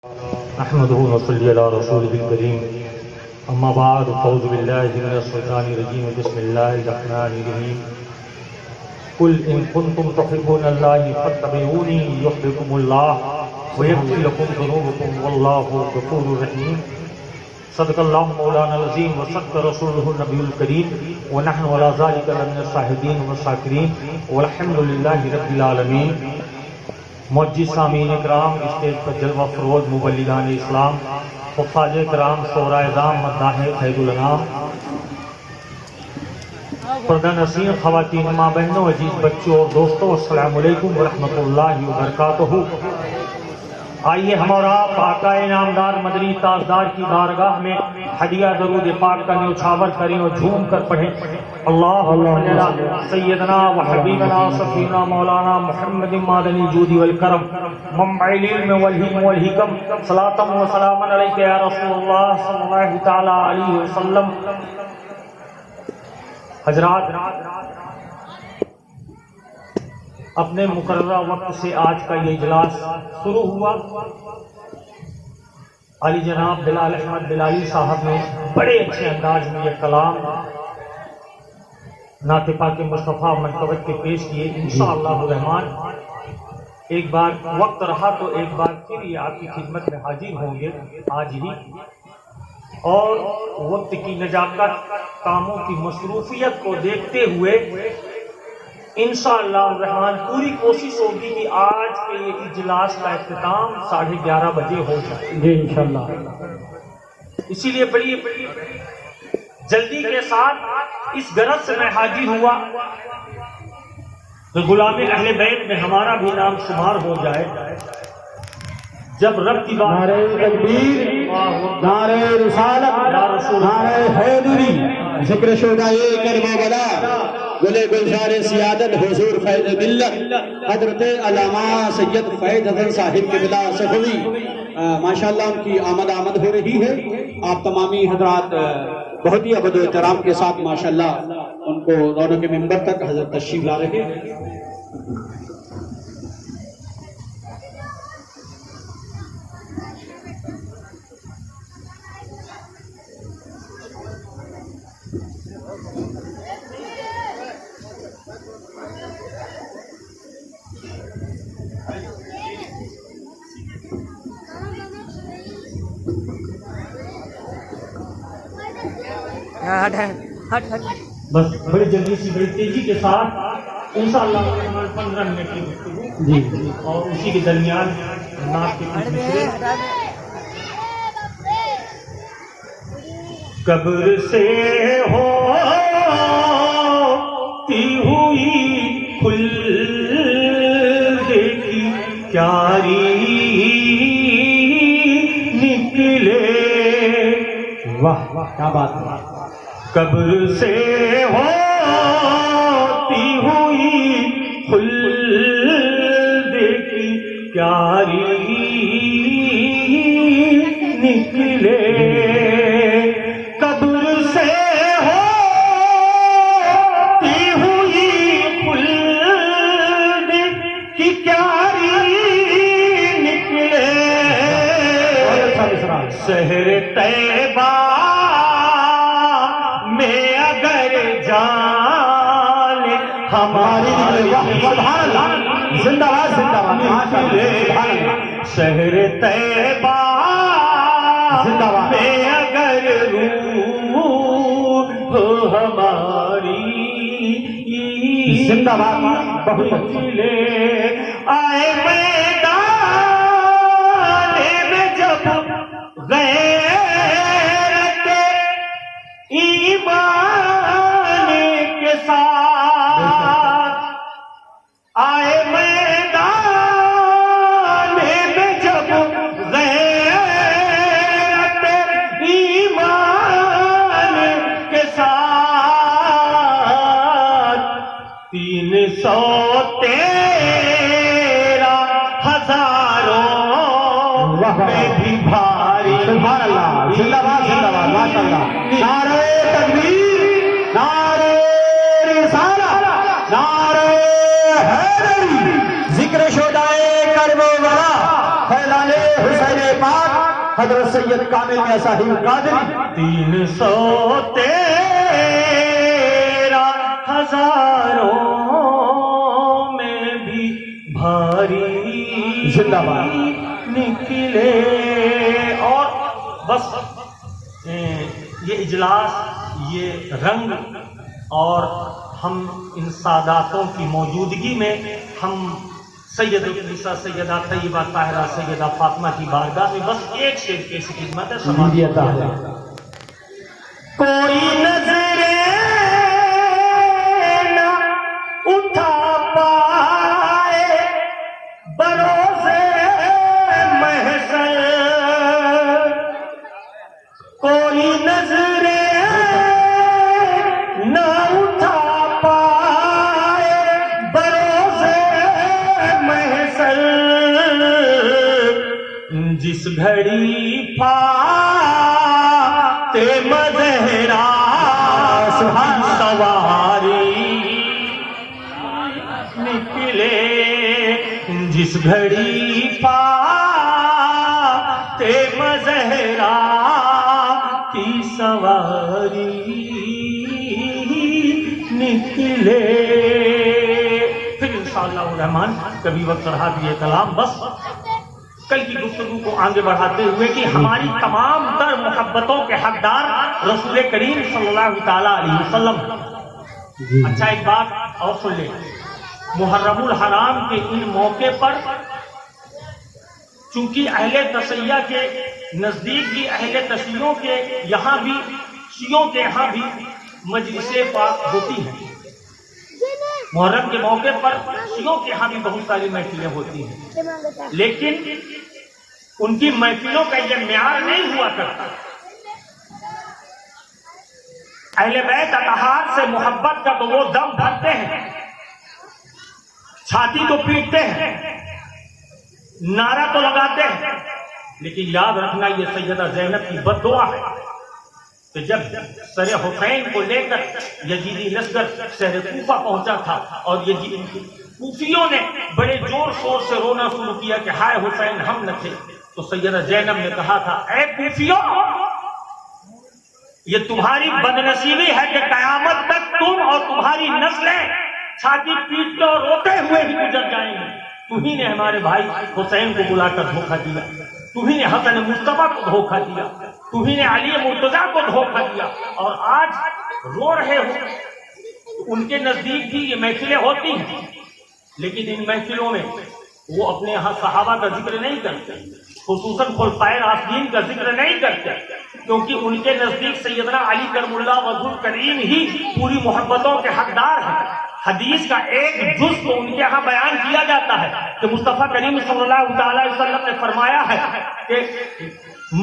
احمدہ و صلی علی رسولہ الکریم اما بعد اعوذ باللہ من الشیطان الرجیم بسم اللہ الرحمن الرحیم قل ان کنتم تحبون اللہ فاتبعونی یحببکم اللہ ویغفر لکم ذنوبکم واللہ غفور رحیم صدق اللہ مولانا العظیم وصدق رسولہ النبی الکریم ونحن علی ذلک لمن الشاہدین والشاکرین والحمد للہ رب العالمین۔ معزز سامعین کرام، اسٹیج پر جلوہ فروز مبلغان اسلام، حفاظ کرام، شعراء اعظام، مداح خیر الانام، پردہ نشین خواتین، ماں بہنوں، عزیز بچوں اور دوستوں، السلام علیکم ورحمۃ اللہ وبرکاتہ۔ آئیے ہم اور آپ آقا انعامدار مدنی تاجدار کی بارگاہ میں ہدیہ درود پاک کا نیوچھاور کریں اور جھوم کر پڑھیں۔ اللہم صلی علی سیدنا و حبیبنا سفینا مولانا محمد مادنی الجود والکرم منبع العلم والحکم والحکم صلاۃ و سلام علیک یا رسول اللہ صلی اللہ تعالی علیہ وسلم۔ حضرات، اپنے مقررہ وقت سے آج کا یہ اجلاس شروع ہوا۔ علی جناب بلال احمد بلالی صاحب نے بڑے اچھے انداز میں یہ کلام نعت پاک مصطفیٰ منقبت کے پیش کیے۔ انشاءاللہ الرحمن ایک بار وقت رہا تو ایک بار پھر یہ آپ کی خدمت میں حاضر ہوں گے آج ہی، اور وقت کی نزاکت، کاموں کی مصروفیت کو دیکھتے ہوئے انشاءاللہ الرحمن پوری کوشش ہوگی کہ آج کے یہ اجلاس کا اختتام 11:30 بجے ہو جائے جی انشاءاللہ۔ اسی لیے بڑی جلدی کے ساتھ اس غرض سے میں حاضر ہوا کہ غلام اہل بیت میں ہمارا بھی نام شمار ہو جائے۔ جب رب کی بات، نعرہ تکبیر، نعرہ رسالت، نعرہ حیدری، ذکر شہدائے کربلا، گلے گلزار سیادت حضور فیض ملت حضرت علامہ سید فیض حسن صاحب قبلہ صفوی، ماشاءاللہ ان کی آمد ہو رہی ہے۔ آپ تمامی حضرات بہت ہی ادب و احترام کے ساتھ ماشاءاللہ ان کو رونق منبر تک حضرت تشریف لا رہے ہیں۔ بس بڑی جلدی سی بڑی تیزی کے ساتھ انشاءاللہ 15 منٹ کی گفتگو جی، اور اسی کے درمیان نعت کے کچھ مصرے۔ قبر سے ہوتی ہوئی خلد کی کیاری نکلے، واہ واہ کیا بات ہے۔ قبر سے ہوتی ہوئی خلد کی کیاری نکلے، قبر سے ہوتی ہوئی خلد کی کیاری نکلے، شہر طیبہ میں اگر جان ہماری زندہ باد زندہ باد، شہر طیبہ زندہ باد میں اگر روح ہماری زندہ باد، بہت لے آئے میدان میں جب غیرت ایمان کے ساتھ، آئے میدان میں جب غیرت ایمان کے ساتھ، 313 ہزاروں میں بھی بھاری۔ سبحان اللہ، زندہ باد زندہ باد، ماشاءاللہ۔ نعرہ تکبیر، نعرہ رسالت، نعرہ حیدری، ذکر شہدائے کربلا، پھیلانے حسین پاک حضرت سید کامل میاں صاحب قادری 313 ہزاروں میں بھی بھاری زندہ باد نکلے. اور بس یہ اجلاس، یہ رنگ، اور ہم ان ساداتوں کی موجودگی میں ہم سید النساء سیدہ طیبہ طاہرہ سیدہ فاطمہ کی بارگاہ میں بس ایک شعر کی خدمت ہے. کوئی نظریں نہ اٹھا پائے بروزے محشر، کوئی نظریں نہ اٹھا پائے بروزے محشر، جس گھڑی فاطمہ زہرا سواری نکلے، جس گھڑی فاطمہ زہرا کی سواری نکلے. پھر انشاءاللہ الرحمن کبھی وقت رہا دیے کلام. بس کل کی گفتگو کو آگے بڑھاتے ہوئے کہ ہماری تمام تر محبتوں کے حقدار رسول کریم صلی اللہ تعالیٰ علیہ وسلم. اچھا ایک بات اور سن لیں، محرم الحرام کے ان موقع پر چونکہ اہل تشیع کے نزدیک بھی، اہل تشیعوں کے یہاں بھی، شیعوں کے یہاں بھی مجلس پاک ہوتی ہیں. محرم کے موقع پر شیعوں کے یہاں بھی بہت ساری محفلیں ہوتی ہیں، لیکن ان کی محفلوں کا یہ معیار نہیں ہوا کرتا. اہل بیت اطہار سے محبت کا تو وہ دم بھرتے ہیں، چھاتی تو پیٹتے ہیں، نعرہ تو لگاتے ہیں، لیکن یاد رکھنا یہ سیدہ زینب کی بد دعا ہے کہ جب سر حسین کو لے کر یزیدی لشکر شہر کوفہ پہنچا تھا اور کوفیوں نے بڑے زور شور سے رونا شروع کیا کہ ہائے حسین ہم نہ تھے، تو سیدہ زینب نے کہا تھا اے کوفیوں، یہ تمہاری بدنصیبی ہے کہ قیامت تک تم اور تمہاری نسلیں چھاتی پیٹتے اور روتے ہوئے ہی گزر جائیں گے. تمہیں نے ہمارے بھائی حسین کو بلا کر دھوکہ دیا، تمہیں نے حسن مصطفیٰ کو دھوکہ دیا، تمہیں نے علی مرتضیٰ کو دھوکہ دیا، اور آج رو رہے ہو. ان کے نزدیک بھی یہ محفلیں ہوتی ہیں، لیکن ان محفلوں میں وہ اپنے یہاں صحابہ کا ذکر نہیں کرتے، خصوصاً خلفائے راشدین کا ذکر نہیں کرتے، کیونکہ ان کے نزدیک سیدنا علی کرم اللہ وجہ الکریم ہی پوری محبتوں کے حقدار ہیں. حدیث کا ایک جز تو ان کے یہاں بیان کیا جاتا ہے کہ مصطفیٰ کریم صلی اللہ تعالی وسلم نے فرمایا ہے کہ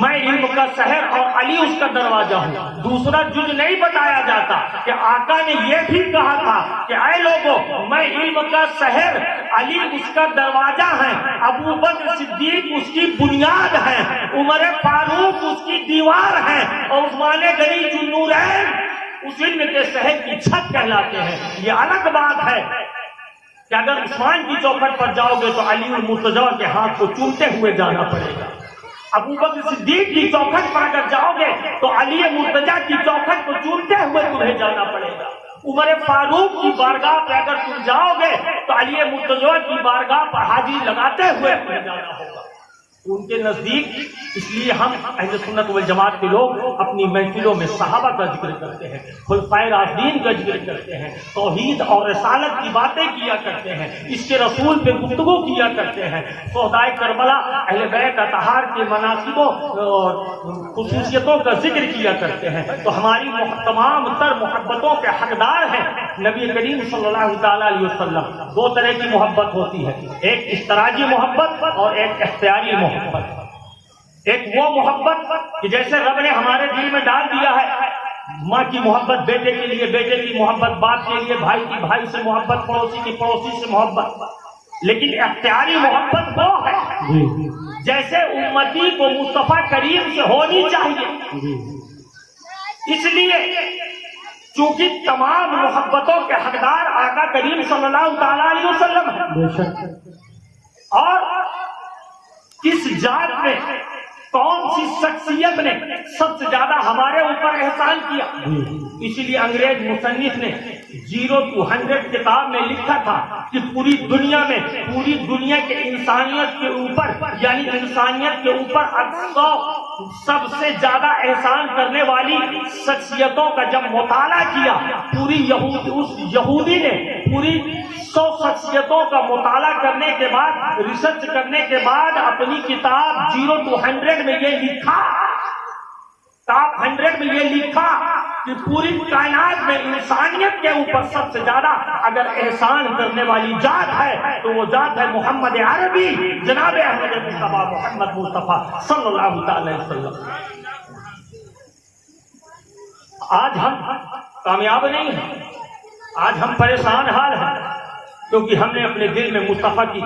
میں علم کا شہر اور علی اس کا دروازہ ہوں. دوسرا جز نہیں بتایا جاتا کہ آقا نے یہ بھی کہا تھا کہ اے لوگوں، میں علم کا شہر، علی اس کا دروازہ ہے، ابو بکر صدیق اس کی بنیاد ہے، عمر فاروق اس کی دیوار ہے، اور عثمان غنی ذوالنورین اس علم کے شہر کی چھت کہلاتے ہیں. یہ الگ بات ہے کہ اگر عثمان کی چوکھٹ پر جاؤ گے تو علی المرتضیٰ کے ہاتھ کو چومتے ہوئے جانا پڑے گا. ابو بکر صدیق کی چوکھٹ پر اگر جاؤ گے تو علی مرتضیٰ کی چوکھٹ کو چومتے ہوئے تمہیں جانا پڑے گا. عمر فاروق کی بارگاہ پہ اگر تم جاؤ گے تو علی مرتضیٰ کی بارگاہ پر حاضری لگاتے ہوئے تمہیں جانا ہوگا. ان کے نزدیک اس لیے ہم اہل سنت والجماعت کے لوگ اپنی محفلوں میں صحابہ کا ذکر کرتے ہیں، خلفائے راشدین کا ذکر کرتے ہیں، توحید اور رسالت کی باتیں کیا کرتے ہیں، اس کے رسول پہ گفتگو کیا کرتے ہیں، شہدائے کربلا اہل بیت اطہار کے مناقبوں اور خصوصیتوں کا ذکر کیا کرتے ہیں. تو ہماری تمام تر محبتوں کے حقدار ہیں نبی کریم صلی اللہ تعالی علیہ وسلم. دو طرح کی محبت ہوتی ہے، ایک اشتراکی محبت اور ایک اختیاری محبت. ایک وہ محبت کہ جیسے رب نے ہمارے دل میں ڈال دیا ہے، ماں کی محبت بیٹے کے لیے، بیٹے کی محبت باپ کے لیے، بھائی کی بھائی سے محبت، پڑوسی کی پڑوسی سے محبت. لیکن اختیاری محبت وہ ہے جیسے امتی کو مصطفیٰ کریم سے ہونی چاہیے. اس لیے چونکہ تمام محبتوں کے حقدار آقا کریم صلی اللہ تعالی علیہ وسلم ہیں، اور کس ذات میں کون سی شخصیت نے سب سے زیادہ ہمارے اوپر احسان کیا. اسی لیے انگریز مصنف نے 0 to 100 کتاب میں لکھا تھا کہ پوری دنیا کے انسانیت کے اوپر یعنی انسانیت کے اوپر سب سے زیادہ احسان کرنے والی شخصیتوں کا جب مطالعہ کیا, اس یہودی نے پوری 100 شخصیتوں کا مطالعہ کرنے کے بعد, ریسرچ کرنے کے بعد اپنی کتاب 0 to 100 میں یہ لکھا, ٹاپ 100 میں یہ لکھا کہ پوری کائنات میں انسانیت کے اوپر سب سے زیادہ اگر احسان کرنے والی ذات ہے تو وہ ذات ہے محمد عربی, جناب احمد مصطفیٰ محمد مصطفیٰ صلی اللہ تعالی وسلم. آج ہم کامیاب نہیں ہیں, آج ہم پریشان حال ہیں کیونکہ ہم نے اپنے دل میں مصطفیٰ کی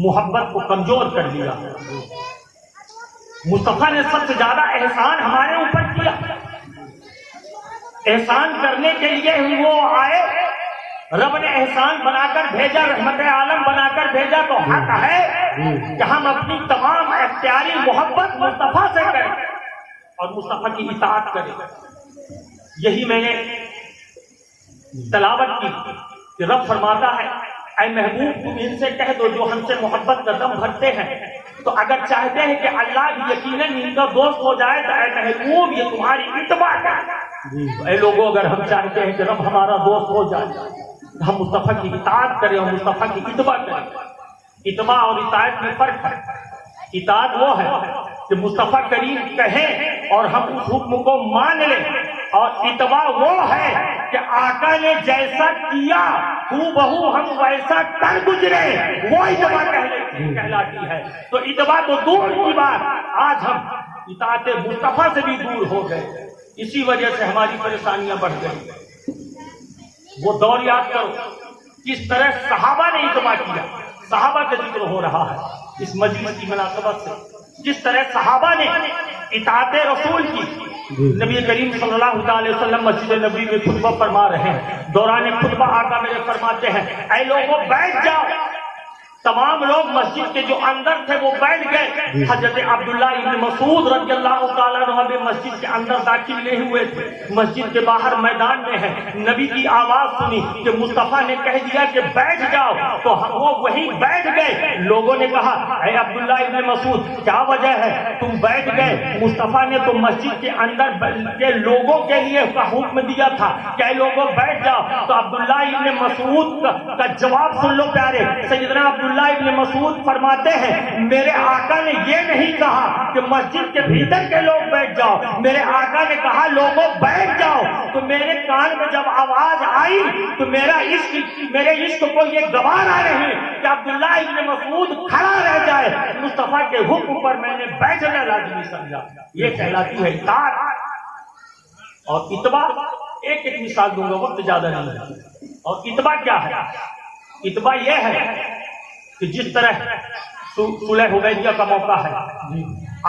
محبت کو کمزور کر دیا. مصطفیٰ نے سب سے زیادہ احسان ہمارے اوپر کیا. احسان کرنے کے لیے وہ آئے, رب نے احسان بنا کر بھیجا, رحمت عالم بنا کر بھیجا, تو حق ہے کہ ہم اپنی تمام اختیاری محبت مصطفیٰ سے کریں اور مصطفیٰ کی اطاعت کریں. یہی میں نے تلاوت کی کہ رب فرماتا ہے اے محبوب تم ان سے کہہ دو جو ہم سے محبت کا دم بھرتے ہیں, تو اگر چاہتے ہیں کہ اللہ بھی یقیناً ان کا دوست ہو جائے تو اے محبوب یہ تمہاری اتباع کرے. اے لوگوں, اگر ہم چاہتے ہیں کہ رب ہمارا دوست ہو جائے تو ہم مصطفیٰ کی اطاعت کریں اور مصطفیٰ کی اتباع کریں. اتباع اور اطاعت میں فرق ہے. اطاعت وہ ہے کہ مصطفیٰ کریم کہیں اور ہم اس حکم کو مان لیں, اور اتباع وہ ہے کہ آقا نے جیسا کیا ہو بہو ہم ویسا کر گزرے, وہ اتباع کہلاتی ہے. تو اتباع تو دور کی بات, آج ہم اطاعت مصطفیٰ سے بھی دور ہو گئے. اسی وجہ سے ہماری پریشانیاں بڑھ گئی. وہ دور یاد کرو کس طرح صحابہ نے اتباع کیا. صحابہ کا ذکر ہو رہا ہے اس مجلس کی مناسبت سے. جس طرح صحابہ نے اطاعت رسول کی. نبی کریم صلی اللہ علیہ وسلم مسجد نبوی میں خطبہ فرما رہے ہیں. دوران خطبہ آقا میرے فرماتے ہیں اے لوگوں بیٹھ جاؤ. تمام لوگ مسجد کے جو اندر تھے وہ بیٹھ گئے. حضرت عبداللہ ابن مسعود رضی اللہ تعالیٰ عنہ بھی مسجد کے اندر داخل نہیں ہوئے تھے, مسجد کے باہر میدان میں ہیں. نبی کی آواز سنی کہ مصطفیٰ نے کہہ دیا کہ بیٹھ جاؤ, تو وہ وہیں بیٹھ گئے. لوگوں نے کہا اے عبداللہ ابن مسعود کیا وجہ ہے تم بیٹھ گئے؟ مصطفیٰ نے تو مسجد کے اندر کے لوگوں کے لیے حکم دیا تھا کہ اے لوگوں بیٹھ جاؤ. تو عبداللہ ابن مسعود کا جواب سن لو پیارے. سیدنا عبداللہ ابن مسعود فرماتے ہیں میرے آقا نے یہ نہیں کہا کہ مسجد کے بھیتر کے لوگ بیٹھ جاؤ, میرے آقا نے کہا لوگوں بیٹھ جاؤ. تو میرے کان میں جب آواز آئی تو میرے عشق کو یہ گوارا نہیں کہ عبداللہ ابن مسعود کھڑا رہ جائے. مصطفیٰ کے حکم پر میں نے بیٹھنا لازمی سمجھا. یہ کہلاتی ہے اطاعت اور اتباع. ایک مثال دوں گا, وقت زیادہ نہیں ہے. اور اتباع کیا ہے؟ اتباع یہ ہے کہ جس طرح صلح حدیبیہ کا موقع ہے,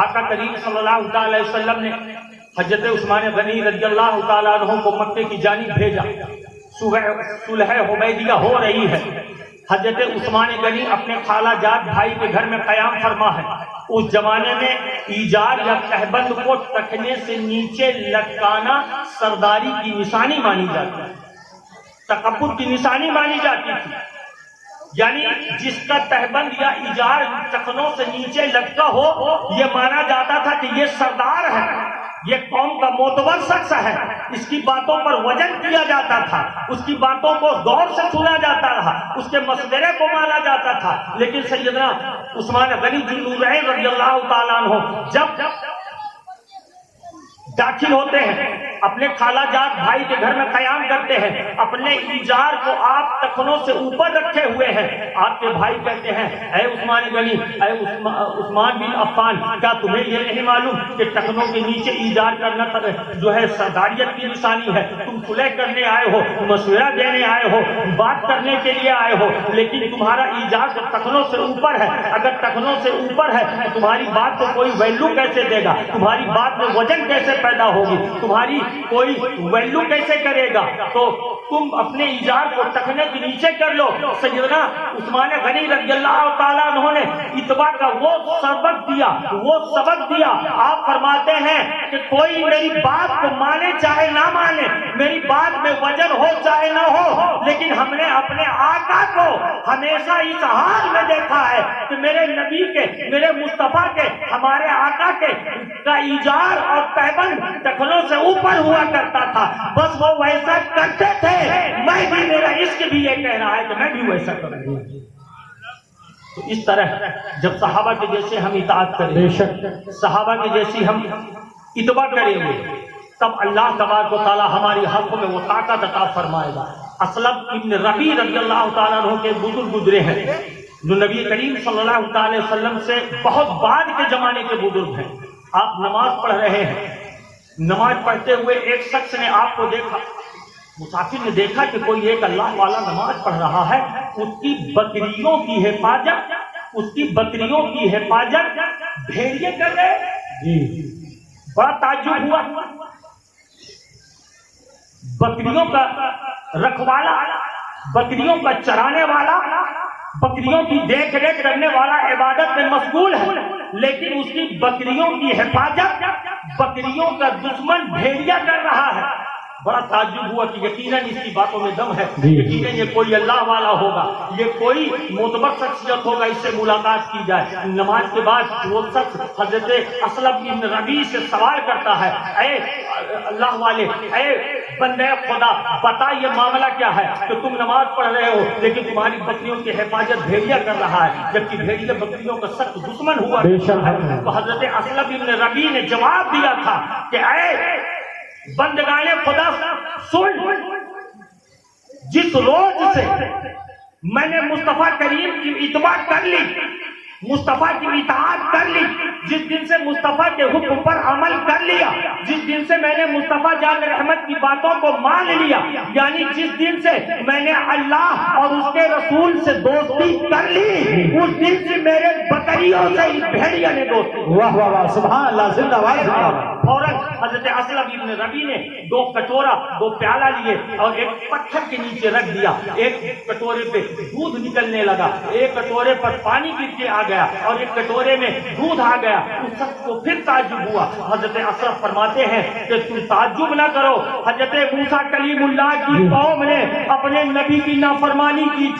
آقا کریم صلی اللہ علیہ وسلم نے حضرت عثمان غنی رضی اللہ تعالیٰ عنہ کو مکے کی جانب بھیجا. صلح حدیبیہ ہو رہی ہے. حضرت عثمان غنی اپنے خالہ جات بھائی کے گھر میں قیام فرما ہے. اس زمانے میں ایجار یا تہبند کو ٹکنے سے نیچے لٹکانا سرداری کی نشانی مانی جاتی ہے, تکبر کی نشانی مانی جاتی تھی. یعنی جس کا تہبند یا ایجار ٹخنوں سے نیچے لٹکا ہو یہ مانا جاتا تھا کہ یہ سردار ہے, یہ قوم کا معتبر شخص ہے. اس کی باتوں پر وزن کیا جاتا تھا, اس کی باتوں کو غور سے سنا جاتا رہا, اس کے مصدرے کو مانا جاتا تھا. لیکن سیدنا عثمان غنی ذوالنورین رضی اللہ تعالیٰ عنہ جب داخل ہوتے ہیں, اپنے خالہ جات بھائی کے گھر میں قیام کرتے ہیں, اپنے ایجار کو آپ ٹخنوں سے اوپر رکھے ہوئے ہیں. آپ کے بھائی کہتے ہیں اے عثمان غنی, اے عثمان بن عفان, کیا تمہیں یہ نہیں معلوم کہ ٹخنوں کے نیچے ایجار کرنا جو ہے سرداریت کی نشانی ہے؟ تم صلح کرنے آئے ہو, مشورہ دینے آئے ہو, بات کرنے کے لیے آئے ہو, لیکن تمہارا ایجار ٹخنوں سے اوپر ہے. اگر ٹخنوں سے اوپر ہے تمہاری بات کو کوئی ویلو کیسے دے گا؟ تمہاری بات میں وزن کیسے پیدا ہوگی؟ تمہاری کوئی ویلو کیسے کرے گا؟ تو تم اپنے ایجار کو ٹکنے کے نیچے کر لو۔ سیدنا عثمان غنی رضی اللہ تعالیٰ عنہ نے اتباع کا وہ سبق دیا، آپ فرماتے ہیں کہ کوئی میری بات کو مانے چاہے نہ مانے، میری بات میں وزن ہو چاہے نہ ہو، لیکن ہم نے اپنے آقا کو ہمیشہ اس حال میں دیکھا ہے کہ میرے نبی کے، میرے مصطفیٰ کے، ہمارے آقا کے کا ایجار اور پیبند ٹخنوں سے اوپر ہوا کرتا تھا، بس وہ ویسا کرتے تھے۔ میں بھی، میرا عشق بھی یہ کہہ رہا ہے کہ میں بھی ویسا کروں گا۔ تو اس طرح جب صحابہ کے جیسے ہم اطاعت کریں، بے شک صحابہ کے جیسی ہم اتباع کریں گے، تب اللہ تبارک و تعالی ہماری حقوں میں وہ طاقت عطا فرمائے گا۔ اسلم ابن ربیع رضی اللہ تعالیٰ عنہ کے بزرگ گزرے ہیں جو نبی کریم صلی اللہ علیہ وسلم سے بہت بعد کے زمانے کے بزرگ ہیں۔ آپ نماز پڑھ رہے ہیں، نماز پڑھتے ہوئے ایک شخص نے آپ کو دیکھا، مسافر نے دیکھا کہ کوئی ایک اللہ والا نماز پڑھ رہا ہے، اس کی بکریوں کی حفاظت بھیڑیے کر رہے۔ بڑا تعجب ہوا، بکریوں کا رکھوالا، بکریوں کا چرانے والا، بکریوں کی دیکھ ریکھ کرنے والا عبادت میں مشغول ہے، لیکن اس کی بکریوں کی حفاظت بکریوں کا دشمن بھیڑیا کر رہا ہے۔ بڑا تعجب ہوا کہ یقیناً اس کی باتوں میں دم ہے، یقیناً یہ کوئی اللہ والا ہوگا، یہ کوئی معتبر شخصیت ہوگا، اس سے ملاقات کی جائے۔ نماز کے بعد وہ شخص حضرت اسلم بن ربیع سے سوال کرتا ہے، اے اللہ والے، اے بندے خدا، بتا یہ معاملہ کیا ہے کہ تم نماز پڑھ رہے ہو لیکن تمہاری بکریوں کی حفاظت بھیڑیا کر رہا ہے، جبکہ بھیڑیا بکریوں کا سخت دشمن ہوا۔ تو حضرت اسلم بن ربیع نے جواب دیا تھا کہ اے بندگان خدا سن، جس روز سے میں نے مصطفیٰ کریم کی اتباع کر لی، مصطفیٰ کی اطاعت کر لی، جس دن سے مصطفیٰ کے حکم پر عمل کر لیا، جس دن سے میں نے مصطفیٰ جان رحمت کی باتوں کو مان لیا، یعنی جس دن سے میں نے اللہ اور اس کے رسول سے دوستی کر لی، اس دن سے میرے بکریوں سے بھیڑیا نے دوستی۔ واہ واہ واہ، سبحان اللہ، زندہ باد۔ فوراً حضرت اسلم بن ربیع نے دو کٹورا، دو پیالہ لیے اور ایک پتھر کے نیچے رکھ دیا، ایک کٹورے پہ دودھ نکلنے لگا، ایک کٹورے پر پانی گر کے آ گیا اور ایک کٹورے میں دودھ آ گیا۔ اس شخص کو پھر تعجب ہوا۔ حضرت اسلم فرماتے ہیں کہ تم تعجب نہ کرو، حضرت موسیٰ کلیم اللہ کی قوم نے اپنے نبی کی نافرمانی کی تھی،